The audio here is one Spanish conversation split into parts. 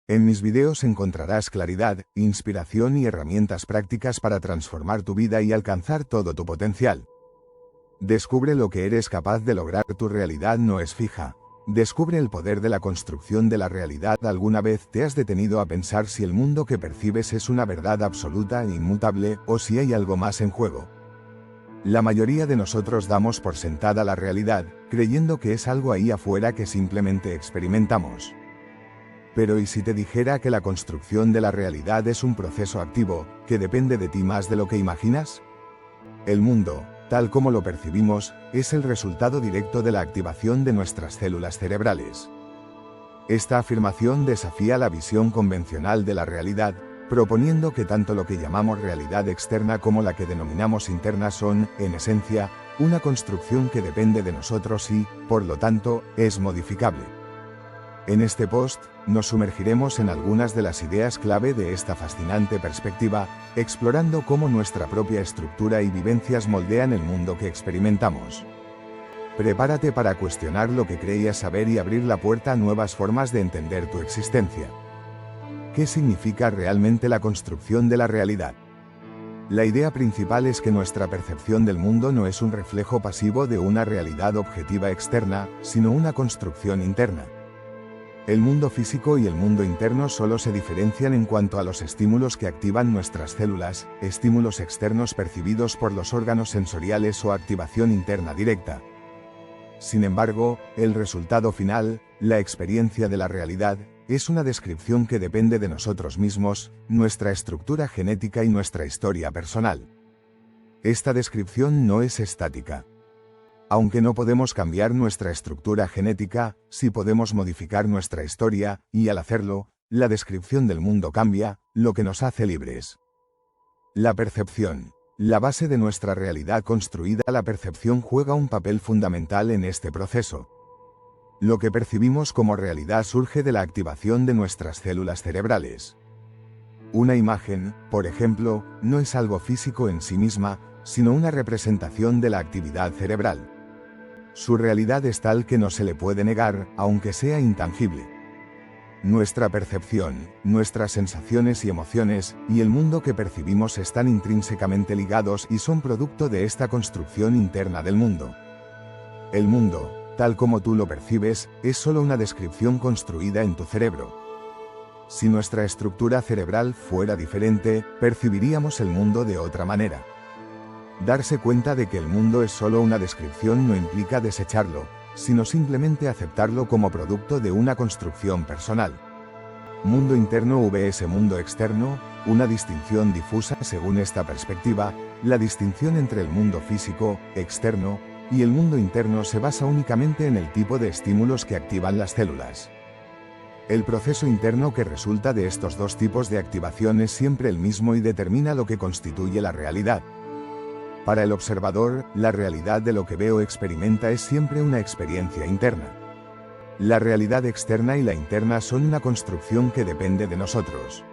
En mis videos encontrarás claridad, inspiración y herramientas prácticas para transformar tu vida y alcanzar todo tu potencial. Descubre lo que eres capaz de lograr. Tu realidad no es fija. Descubre el poder de la construcción de la realidad. ¿Alguna vez te has detenido a pensar si el mundo que percibes es una verdad absoluta e inmutable, o si hay algo más en juego? La mayoría de nosotros damos por sentada la realidad, creyendo que es algo ahí afuera que simplemente experimentamos. Pero ¿y si te dijera que la construcción de la realidad es un proceso activo, que depende de ti más de lo que imaginas? El mundo, tal como lo percibimos, es el resultado directo de la activación de nuestras células cerebrales. Esta afirmación desafía la visión convencional de la realidad, proponiendo que tanto lo que llamamos realidad externa como la que denominamos interna son, en esencia, una construcción que depende de nosotros y, por lo tanto, es modificable. En este post, nos sumergiremos en algunas de las ideas clave de esta fascinante perspectiva, explorando cómo nuestra propia estructura y vivencias moldean el mundo que experimentamos. Prepárate para cuestionar lo que creías saber y abrir la puerta a nuevas formas de entender tu existencia. ¿Qué significa realmente la construcción de la realidad? La idea principal es que nuestra percepción del mundo no es un reflejo pasivo de una realidad objetiva externa, sino una construcción interna. El mundo físico y el mundo interno solo se diferencian en cuanto a los estímulos que activan nuestras células, estímulos externos percibidos por los órganos sensoriales o activación interna directa. Sin embargo, el resultado final, la experiencia de la realidad, es una descripción que depende de nosotros mismos, nuestra estructura genética y nuestra historia personal. Esta descripción no es estática. Aunque no podemos cambiar nuestra estructura genética, sí podemos modificar nuestra historia, y al hacerlo, la descripción del mundo cambia, lo que nos hace libres. La percepción. La base de nuestra realidad construida. La percepción juega un papel fundamental en este proceso. Lo que percibimos como realidad surge de la activación de nuestras células cerebrales. Una imagen, por ejemplo, no es algo físico en sí misma, sino una representación de la actividad cerebral. Su realidad es tal que no se le puede negar, aunque sea intangible. Nuestra percepción, nuestras sensaciones y emociones, y el mundo que percibimos están intrínsecamente ligados y son producto de esta construcción interna del mundo. El mundo, tal como tú lo percibes, es solo una descripción construida en tu cerebro. Si nuestra estructura cerebral fuera diferente, percibiríamos el mundo de otra manera. Darse cuenta de que el mundo es solo una descripción no implica desecharlo, sino simplemente aceptarlo como producto de una construcción personal. Mundo interno vs mundo externo, una distinción difusa. Según esta perspectiva, la distinción entre el mundo físico, externo, y el mundo interno se basa únicamente en el tipo de estímulos que activan las células. El proceso interno que resulta de estos dos tipos de activación es siempre el mismo y determina lo que constituye la realidad. Para el observador, la realidad de lo que ve o experimenta es siempre una experiencia interna. La realidad externa y la interna son una construcción que depende de nosotros.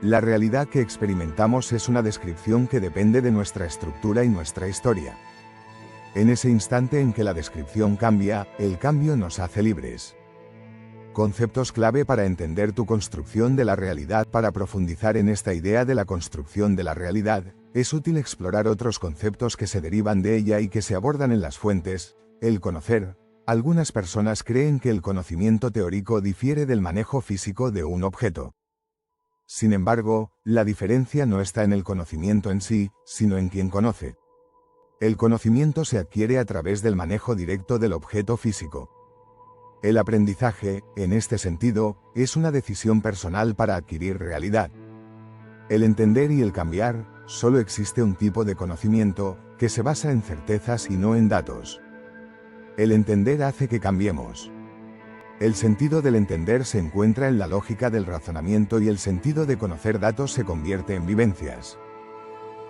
La realidad que experimentamos es una descripción que depende de nuestra estructura y nuestra historia. En ese instante en que la descripción cambia, el cambio nos hace libres. Conceptos clave para entender tu construcción de la realidad. Para profundizar en esta idea de la construcción de la realidad, es útil explorar otros conceptos que se derivan de ella y que se abordan en las fuentes. El conocer. Algunas personas creen que el conocimiento teórico difiere del manejo físico de un objeto. Sin embargo, la diferencia no está en el conocimiento en sí, sino en quien conoce. El conocimiento se adquiere a través del manejo directo del objeto físico. El aprendizaje, en este sentido, es una decisión personal para adquirir realidad. El entender y el cambiar, solo existe un tipo de conocimiento, que se basa en certezas y no en datos. El entender hace que cambiemos. El sentido del entender se encuentra en la lógica del razonamiento y el sentido de conocer datos se convierte en vivencias.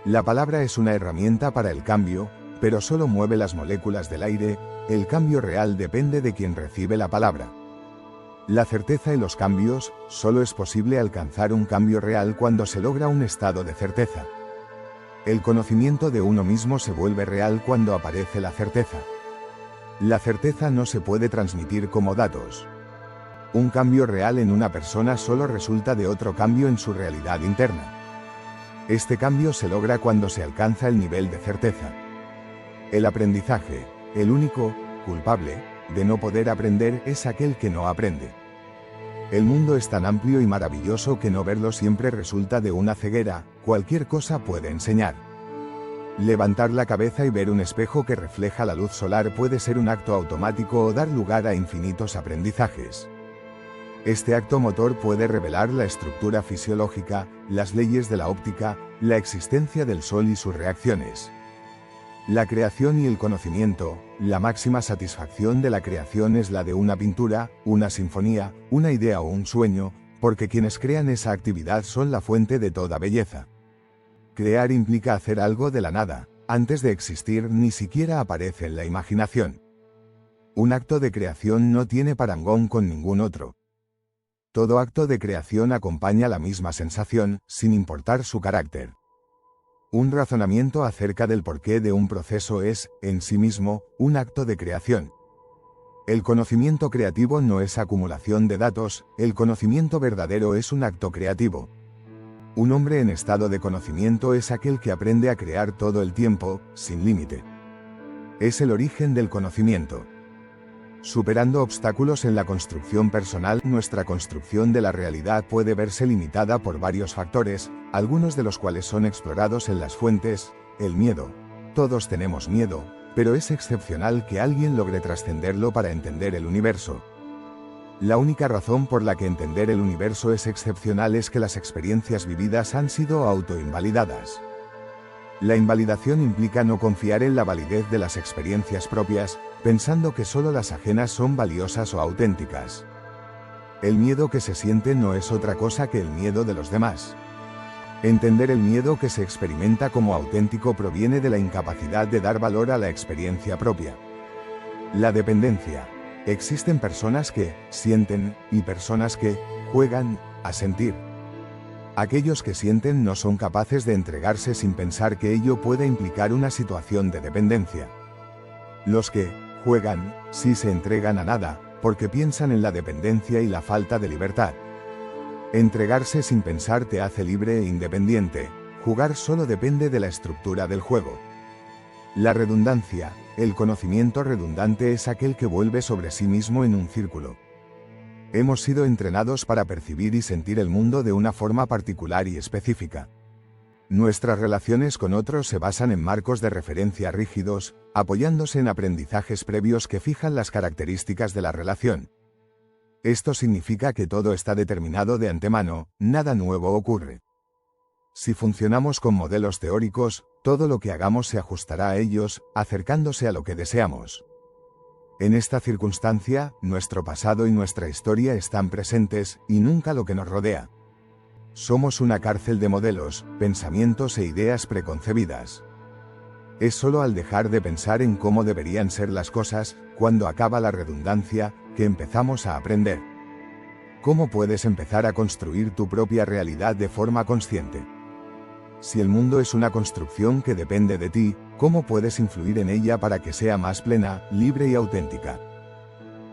La palabra es una herramienta para el cambio, pero solo mueve las moléculas del aire. El cambio real depende de quien recibe la palabra. La certeza y los cambios, solo es posible alcanzar un cambio real cuando se logra un estado de certeza. El conocimiento de uno mismo se vuelve real cuando aparece la certeza. La certeza no se puede transmitir como datos. Un cambio real en una persona solo resulta de otro cambio en su realidad interna. Este cambio se logra cuando se alcanza el nivel de certeza. El aprendizaje, el único culpable de no poder aprender es aquel que no aprende. El mundo es tan amplio y maravilloso que no verlo siempre resulta de una ceguera, cualquier cosa puede enseñar. Levantar la cabeza y ver un espejo que refleja la luz solar puede ser un acto automático o dar lugar a infinitos aprendizajes. Este acto motor puede revelar la estructura fisiológica, las leyes de la óptica, la existencia del Sol y sus reacciones. La creación y el conocimiento, la máxima satisfacción de la creación es la de una pintura, una sinfonía, una idea o un sueño, porque quienes crean esa actividad son la fuente de toda belleza. Crear implica hacer algo de la nada, antes de existir ni siquiera aparece en la imaginación. Un acto de creación no tiene parangón con ningún otro. Todo acto de creación acompaña la misma sensación, sin importar su carácter. Un razonamiento acerca del porqué de un proceso es, en sí mismo, un acto de creación. El conocimiento creativo no es acumulación de datos, el conocimiento verdadero es un acto creativo. Un hombre en estado de conocimiento es aquel que aprende a crear todo el tiempo, sin límite. Es el origen del conocimiento. Superando obstáculos en la construcción personal, nuestra construcción de la realidad puede verse limitada por varios factores, algunos de los cuales son explorados en las fuentes. El miedo. Todos tenemos miedo, pero es excepcional que alguien logre trascenderlo para entender el universo. La única razón por la que entender el universo es excepcional es que las experiencias vividas han sido autoinvalidadas. La invalidación implica no confiar en la validez de las experiencias propias, pensando que solo las ajenas son valiosas o auténticas. El miedo que se siente no es otra cosa que el miedo de los demás. Entender el miedo que se experimenta como auténtico proviene de la incapacidad de dar valor a la experiencia propia. La dependencia. Existen personas que sienten y personas que juegan a sentir. Aquellos que sienten no son capaces de entregarse sin pensar que ello pueda implicar una situación de dependencia. Los que juegan sí se entregan a nada, porque piensan en la dependencia y la falta de libertad. Entregarse sin pensar te hace libre e independiente, jugar solo depende de la estructura del juego. La redundancia, el conocimiento redundante es aquel que vuelve sobre sí mismo en un círculo. Hemos sido entrenados para percibir y sentir el mundo de una forma particular y específica. Nuestras relaciones con otros se basan en marcos de referencia rígidos, apoyándose en aprendizajes previos que fijan las características de la relación. Esto significa que todo está determinado de antemano, nada nuevo ocurre. Si funcionamos con modelos teóricos, todo lo que hagamos se ajustará a ellos, acercándose a lo que deseamos. En esta circunstancia, nuestro pasado y nuestra historia están presentes, y nunca lo que nos rodea. Somos una cárcel de modelos, pensamientos e ideas preconcebidas. Es solo al dejar de pensar en cómo deberían ser las cosas, cuando acaba la redundancia, que empezamos a aprender. ¿Cómo puedes empezar a construir tu propia realidad de forma consciente? Si el mundo es una construcción que depende de ti, ¿cómo puedes influir en ella para que sea más plena, libre y auténtica?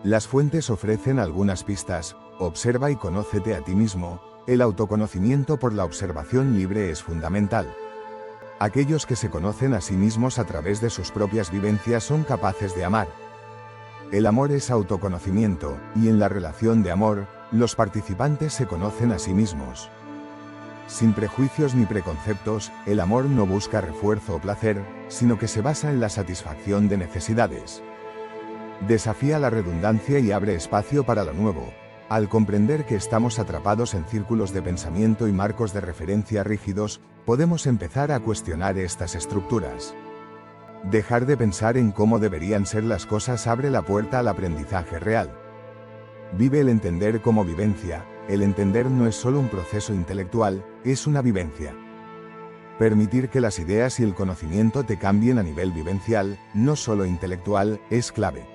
Las fuentes ofrecen algunas pistas. Observa y conócete a ti mismo. El autoconocimiento por la observación libre es fundamental. Aquellos que se conocen a sí mismos a través de sus propias vivencias son capaces de amar. El amor es autoconocimiento, y en la relación de amor, los participantes se conocen a sí mismos. Sin prejuicios ni preconceptos, el amor no busca refuerzo o placer, sino que se basa en la satisfacción de necesidades. Desafía la redundancia y abre espacio para lo nuevo. Al comprender que estamos atrapados en círculos de pensamiento y marcos de referencia rígidos, podemos empezar a cuestionar estas estructuras. Dejar de pensar en cómo deberían ser las cosas abre la puerta al aprendizaje real. Vive el entender como vivencia. El entender no es solo un proceso intelectual, es una vivencia. Permitir que las ideas y el conocimiento te cambien a nivel vivencial, no solo intelectual, es clave.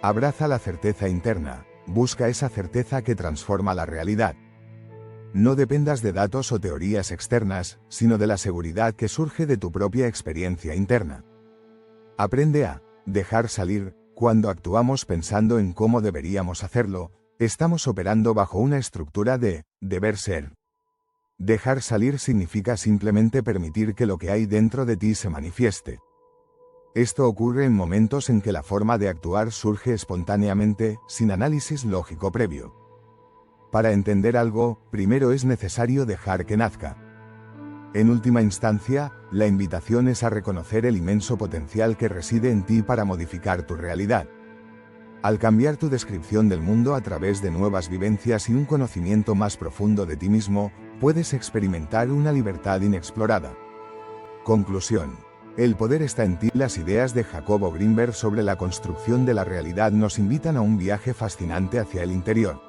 Abraza la certeza interna, busca esa certeza que transforma la realidad. No dependas de datos o teorías externas, sino de la seguridad que surge de tu propia experiencia interna. Aprende a dejar salir. Cuando actuamos pensando en cómo deberíamos hacerlo, Estamos operando bajo una estructura de deber ser. Dejar salir significa simplemente permitir que lo que hay dentro de ti se manifieste. Esto ocurre en momentos en que la forma de actuar surge espontáneamente, sin análisis lógico previo. Para entender algo, primero es necesario dejar que nazca. En última instancia, la invitación es a reconocer el inmenso potencial que reside en ti para modificar tu realidad. Al cambiar tu descripción del mundo a través de nuevas vivencias y un conocimiento más profundo de ti mismo, puedes experimentar una libertad inexplorada. Conclusión. El poder está en ti. Las ideas de Jacobo Greenberg sobre la construcción de la realidad nos invitan a un viaje fascinante hacia el interior.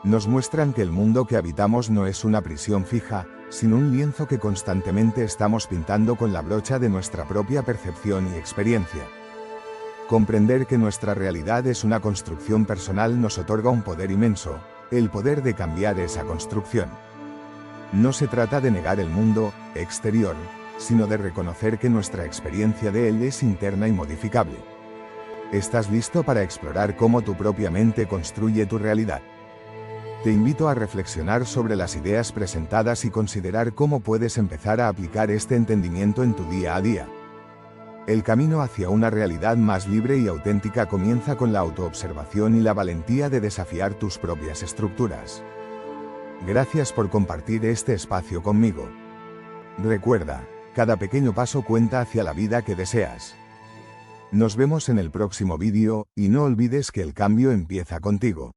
Nos muestran que el mundo que habitamos no es una prisión fija, sino un lienzo que constantemente estamos pintando con la brocha de nuestra propia percepción y experiencia. Comprender que nuestra realidad es una construcción personal nos otorga un poder inmenso, el poder de cambiar esa construcción. No se trata de negar el mundo exterior, sino de reconocer que nuestra experiencia de él es interna y modificable. ¿Estás listo para explorar cómo tu propia mente construye tu realidad? Te invito a reflexionar sobre las ideas presentadas y considerar cómo puedes empezar a aplicar este entendimiento en tu día a día. El camino hacia una realidad más libre y auténtica comienza con la autoobservación y la valentía de desafiar tus propias estructuras. Gracias por compartir este espacio conmigo. Recuerda, cada pequeño paso cuenta hacia la vida que deseas. Nos vemos en el próximo vídeo, y no olvides que el cambio empieza contigo.